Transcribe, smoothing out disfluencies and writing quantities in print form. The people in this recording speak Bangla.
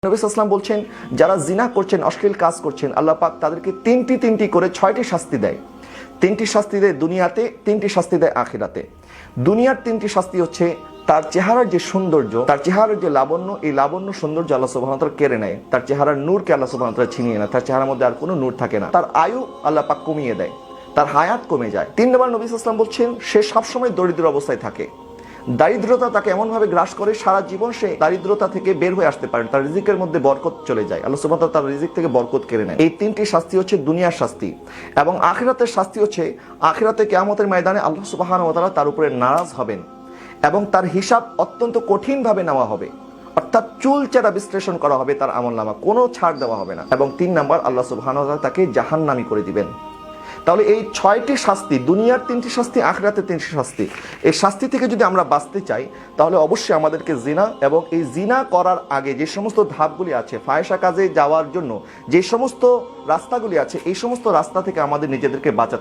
নবী সাল্লাল্লাহু আলাইহি বলছেন, যারা জিনা করছেন, অশ্লীল কাজ করছেন, আল্লাহ পাক তাদেরকে তিনটি করে 6টি শাস্তি দেয়। 3টি শাস্তি দেয় দুনিয়াতে, 3টি শাস্তি দেয় আখিরাতে। দুনিয়ার 3টি শাস্তি হচ্ছে তার চেহারার যে সৌন্দর্য, তার চেহারার যে লাবণ্য, এই লাবণ্য সৌন্দর্য আল্লাহ সুবহানাহু ওয়া তাআলা কেড়ে নেয়। তার চেহারার নূরকে আল্লাহ সুবহানাহু ওয়া তাআলা ছিনিয়ে নেয়। তার চেহারার মধ্যে আর কোনো নূর থাকে না। তার আয়ু আল্লাহ পাক কমিয়ে দেয়, তার হায়াত কমে যায়। 3 নম্বর নবী সাল্লাল্লাহু আলাইহি ওয়াসাল্লাম বলছেন, সে সবসময় দরিদ্র অবস্থায় থাকে। দারিদ্রতা তাকে এমনভাবে গ্রাস করে, সারা জীবন সে দারিদ্রতা থেকে বের হয়ে আসতে পারে, তার রিজিকের মধ্যে বরকত চলে যায়, আল্লাহ সুবহানাহু ওয়া তাআলা তার রিজিক থেকে বরকত কেড়ে নেয়। এই 3টি শাস্তি হচ্ছে দুনিয়ার শাস্তি। এবং আখিরাতের শাস্তি হচ্ছে, আখিরাতে কিয়ামতের ময়দানে আল্লাহ সুবহানাহু ওয়া তাআলা তার উপরে নারাজ হবেন এবং তার হিসাব অত্যন্ত কঠিনভাবে নেওয়া হবে, অর্থাৎ চুলচেরা বিশ্লেষণ করা হবে তার আমলনামা, কোনো ছাড় দেওয়া হবে না। এবং 3 নম্বর, আল্লাহ সুবহানাহু ওয়া তাআলা তাকে জাহান্নামী করে দিবেন। তাহলে এই 6টি শাস্তি, দুনিয়ার 3টি শাস্তি, আখিরাতের 3টি শাস্তি, এই শাস্তি থেকে যদি আমরা বাঁচতে চাই, তাহলে অবশ্যই আমাদেরকে জিনা এবং এই জিনা করার আগে যে সমস্ত ধাপগুলি আছে, ফাহিশা কাজে যাওয়ার জন্য যে সমস্ত রাস্তাগুলি আছে, এই সমস্ত রাস্তা থেকে আমাদের নিজেদেরকে বাঁচাতে